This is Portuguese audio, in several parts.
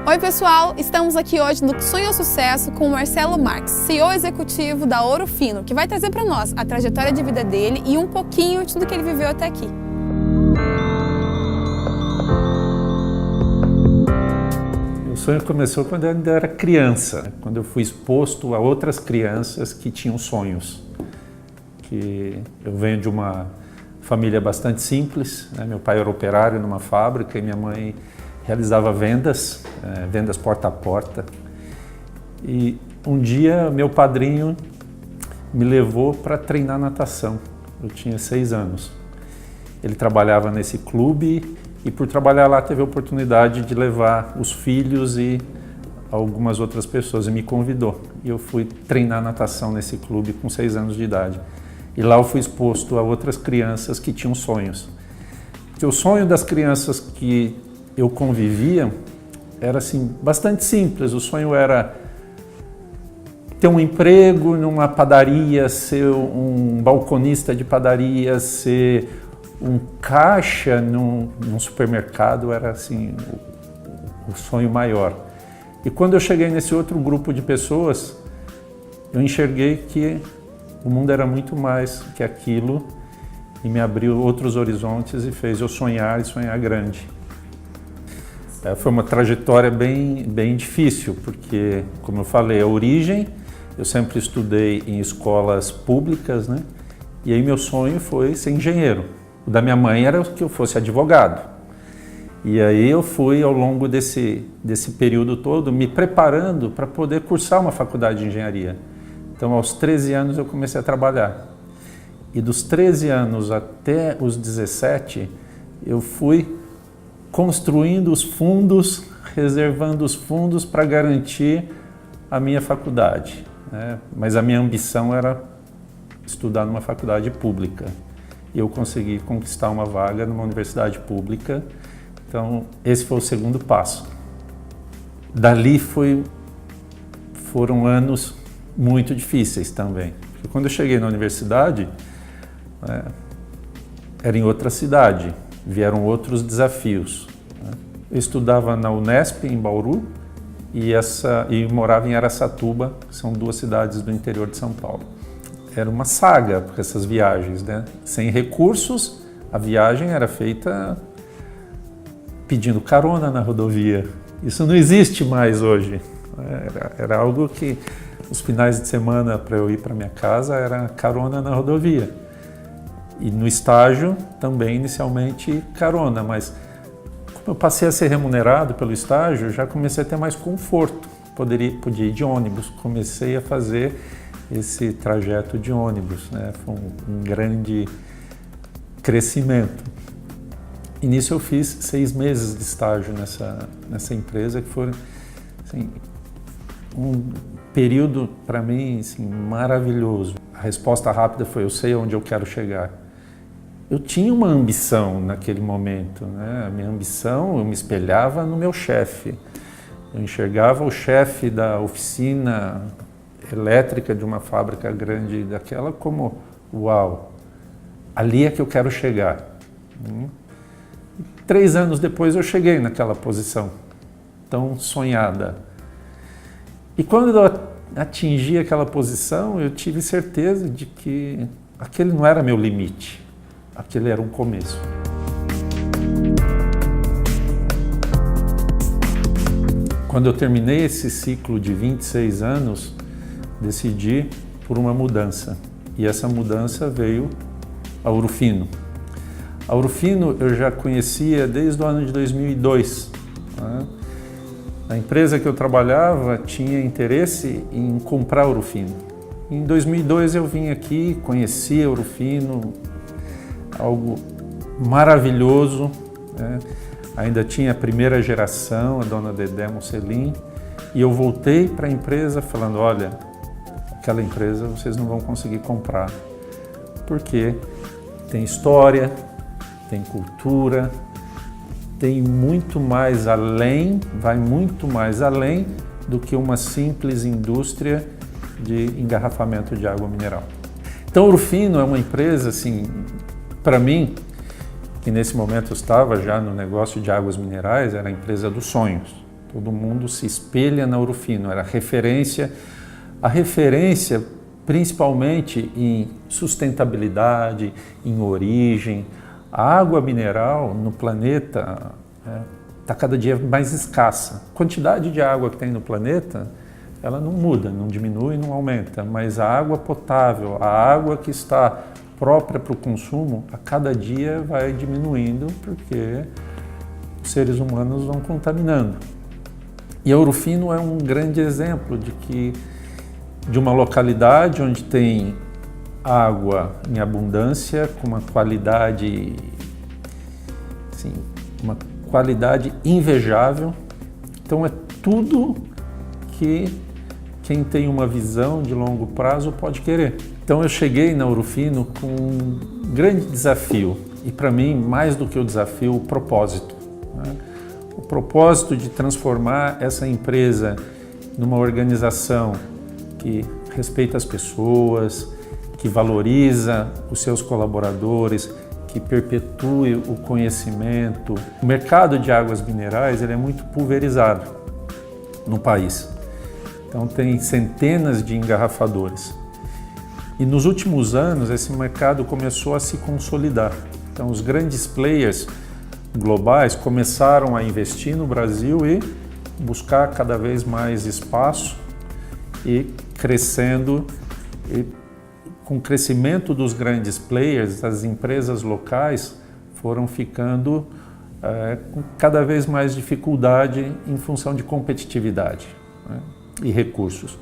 Oi pessoal, estamos aqui hoje no Sonho ao Sucesso com o Marcelo Marques, CEO executivo da Ouro Fino, que vai trazer para nós a trajetória de vida dele e um pouquinho de tudo que ele viveu até aqui. O sonho começou quando eu ainda era criança, quando eu fui exposto a outras crianças que tinham sonhos. Que eu venho de uma família bastante simples, né? Meu pai era operário numa fábrica e minha mãe realizava vendas porta a porta. E um dia meu padrinho me levou para treinar natação. Eu tinha 6 anos. Ele trabalhava nesse clube e por trabalhar lá teve a oportunidade de levar os filhos e algumas outras pessoas e me convidou. E eu fui treinar natação nesse clube com 6 anos de idade. E lá eu fui exposto a outras crianças que tinham sonhos. Porque o sonho das crianças que eu convivia era assim, bastante simples. O sonho era ter um emprego numa padaria, ser um balconista de padaria, ser um caixa num supermercado, era assim o sonho maior. E quando eu cheguei nesse outro grupo de pessoas, eu enxerguei que o mundo era muito mais que aquilo e me abriu outros horizontes e fez eu sonhar e sonhar grande. Foi uma trajetória bem difícil, porque, como eu falei, a origem, eu sempre estudei em escolas públicas, né? E aí meu sonho foi ser engenheiro. O da minha mãe era que eu fosse advogado. E aí eu fui, ao longo desse período todo, me preparando para poder cursar uma faculdade de engenharia. Então, aos 13 anos eu comecei a trabalhar. E dos 13 anos até os 17, eu fui construindo os fundos, reservando os fundos para garantir a minha faculdade, né? Mas a minha ambição era estudar numa faculdade pública. E eu consegui conquistar uma vaga numa universidade pública. Então, esse foi o segundo passo. Dali foram anos muito difíceis também. Porque quando eu cheguei na universidade, era em outra cidade, vieram outros desafios. Eu estudava na Unesp, em Bauru, e morava em Araçatuba, que são 2 cidades do interior de São Paulo. Era uma saga por essas viagens, né? Sem recursos, a viagem era feita pedindo carona na rodovia. Isso não existe mais hoje. Era algo que os finais de semana para eu ir para minha casa era carona na rodovia. E no estágio também inicialmente carona, mas como eu passei a ser remunerado pelo estágio, já comecei a ter mais conforto. Podia ir de ônibus, comecei a fazer esse trajeto de ônibus, né? Foi um grande crescimento. E nisso eu fiz 6 meses de estágio nessa empresa, que foi assim, um período para mim assim, maravilhoso. A resposta rápida foi: eu sei onde eu quero chegar. Eu tinha uma ambição naquele momento, né? A minha ambição, eu me espelhava no meu chefe. Eu enxergava o chefe da oficina elétrica de uma fábrica grande daquela como, uau, ali é que eu quero chegar. 3 anos depois eu cheguei naquela posição tão sonhada. E quando eu atingi aquela posição, eu tive certeza de que aquele não era meu limite, aquele era um começo. Quando eu terminei esse ciclo de 26 anos, decidi por uma mudança. E essa mudança veio a Ouro Fino. A Ouro Fino eu já conhecia desde o ano de 2002. Né? A empresa que eu trabalhava tinha interesse em comprar Ouro Fino. Em 2002 eu vim aqui, conheci a Ouro Fino, algo maravilhoso, né? Ainda tinha a primeira geração, a dona Dedé Mocelin, e eu voltei para a empresa falando: olha, aquela empresa vocês não vão conseguir comprar, porque tem história, tem cultura, tem muito mais além, vai muito mais além do que uma simples indústria de engarrafamento de água mineral. Então, Ouro Fino é uma empresa, assim, para mim, que nesse momento eu estava já no negócio de águas minerais, era a empresa dos sonhos. Todo mundo se espelha na Ouro Fino, era referência. A referência principalmente em sustentabilidade, em origem. A água mineral no planeta está cada dia mais escassa. A quantidade de água que tem no planeta, ela não muda, não diminui, não aumenta, mas a água potável, a água que está própria para o consumo, a cada dia vai diminuindo porque os seres humanos vão contaminando. E a Ouro Fino é um grande exemplo de uma localidade onde tem água em abundância, com uma qualidade, assim, uma qualidade invejável. Então é tudo que quem tem uma visão de longo prazo pode querer. Então eu cheguei na Ouro Fino com um grande desafio e para mim, mais do que o desafio, o propósito, né? O propósito de transformar essa empresa numa organização que respeita as pessoas, que valoriza os seus colaboradores, que perpetue o conhecimento. O mercado de águas minerais ele é muito pulverizado no país. Então tem centenas de engarrafadores. E nos últimos anos esse mercado começou a se consolidar. Então os grandes players globais começaram a investir no Brasil e buscar cada vez mais espaço e crescendo. E com o crescimento dos grandes players, as empresas locais foram ficando com cada vez mais dificuldade em função de competitividade, né, e recursos.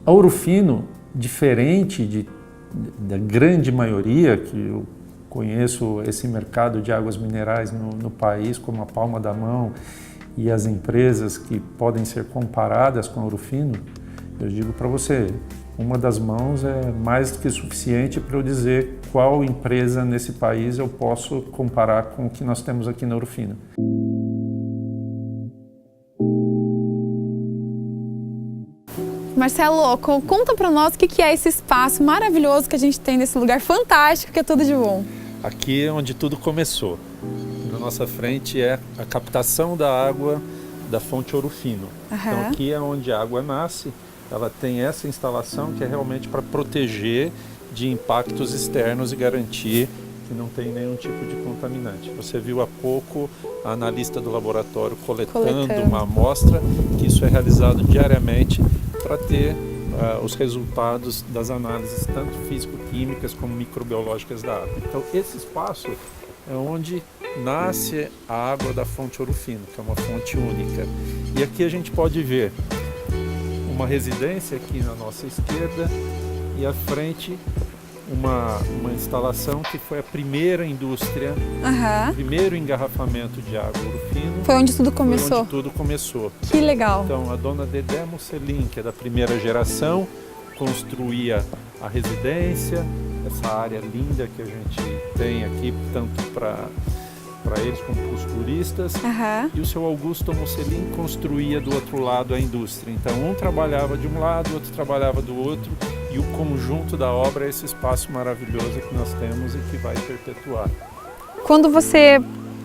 A Ouro Fino, diferente da grande maioria, que eu conheço esse mercado de águas minerais no país como a palma da mão e as empresas que podem ser comparadas com a Ouro Fino, eu digo para você, uma das mãos é mais do que suficiente para eu dizer qual empresa nesse país eu posso comparar com o que nós temos aqui na Ouro Fino. Marcelo, conta para nós o que é esse espaço maravilhoso que a gente tem nesse lugar fantástico que é tudo de bom. Aqui é onde tudo começou. Na nossa frente é a captação da água da fonte Ouro Fino. Então aqui é onde a água nasce. Ela tem essa instalação que é realmente para proteger de impactos externos e garantir que não tem nenhum tipo de contaminante. Você viu há pouco a analista do laboratório coletando uma amostra, que isso é realizado diariamente para ter os resultados das análises tanto físico-químicas como microbiológicas da água. Então esse espaço é onde nasce a água da fonte Ouro Fino, que é uma fonte única. E aqui a gente pode ver uma residência aqui na nossa esquerda e à frente uma instalação que foi a primeira indústria, o primeiro engarrafamento de água Ouro Fino. Foi onde tudo começou? Foi onde tudo começou. Que legal! Então a dona Dedé Musselin, que é da primeira geração, construía a residência, essa área linda que a gente tem aqui, tanto para eles como para os turistas, e o seu Augusto Musselin construía do outro lado a indústria. Então um trabalhava de um lado, o outro trabalhava do outro, e o conjunto da obra é esse espaço maravilhoso que nós temos e que vai perpetuar. Quando você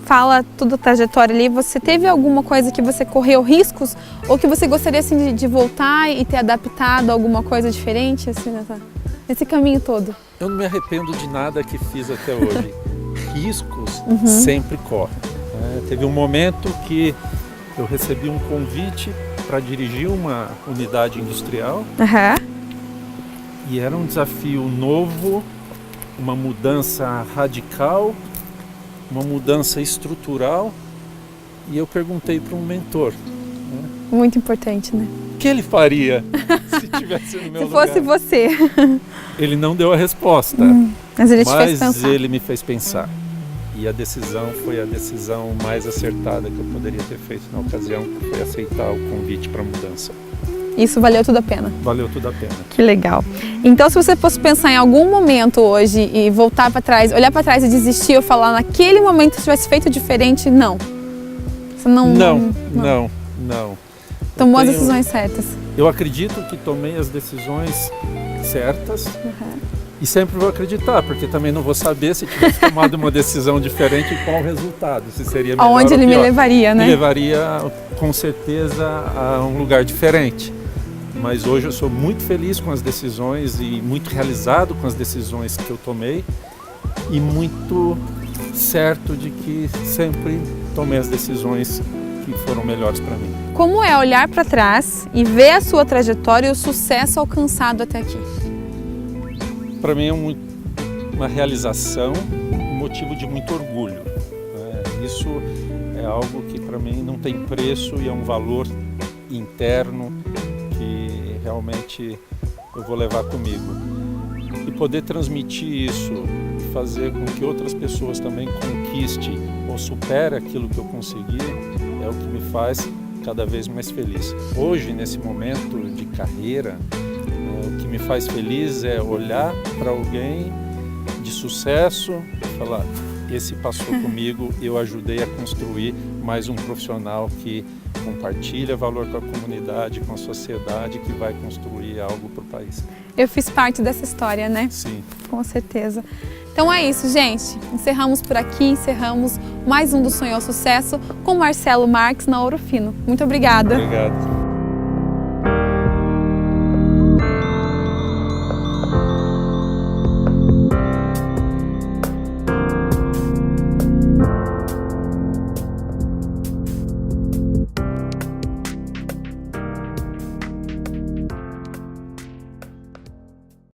fala toda a trajetória ali, você teve alguma coisa que você correu riscos ou que você gostaria assim, de voltar e ter adaptado alguma coisa diferente assim, nesse caminho todo? Eu não me arrependo de nada que fiz até hoje. Riscos sempre correm. Teve um momento que eu recebi um convite para dirigir uma unidade industrial e era um desafio novo, uma mudança radical, uma mudança estrutural, e eu perguntei para um mentor. Muito importante, né? O que ele faria se tivesse no meu lugar? Se fosse você. Ele não deu a resposta, mas ele te fez pensar. Ele me fez pensar. E a decisão foi a decisão mais acertada que eu poderia ter feito na ocasião, que foi aceitar o convite para a mudança. Isso valeu tudo a pena? Valeu tudo a pena. Que legal. Então, se você fosse pensar em algum momento hoje e voltar para trás, olhar para trás e desistir ou falar naquele momento se tivesse feito diferente, não. Você não. Tomou as decisões certas. Eu acredito que tomei as decisões certas E sempre vou acreditar, porque também não vou saber se tivesse tomado uma decisão diferente qual o resultado, se seria melhor aonde ou ele pior. me levaria, né? Me levaria com certeza a um lugar diferente. Mas hoje eu sou muito feliz com as decisões e muito realizado com as decisões que eu tomei e muito certo de que sempre tomei as decisões que foram melhores para mim. Como é olhar para trás e ver a sua trajetória e o sucesso alcançado até aqui? Para mim é uma realização, um motivo de muito orgulho. Isso é algo que para mim não tem preço e é um valor interno que realmente eu vou levar comigo. E poder transmitir isso, fazer com que outras pessoas também conquistem ou superem aquilo que eu consegui, é o que me faz cada vez mais feliz. Hoje, nesse momento de carreira, o que me faz feliz é olhar para alguém de sucesso e falar: esse passou comigo, eu ajudei a construir mais um profissional que compartilha valor com a comunidade, com a sociedade, que vai construir algo para o país. Eu fiz parte dessa história, né? Sim. Com certeza. Então é isso, gente. Encerramos por aqui, encerramos mais um do Sonho ao Sucesso com Marcelo Marques na Ouro Fino. Muito obrigada. Obrigado.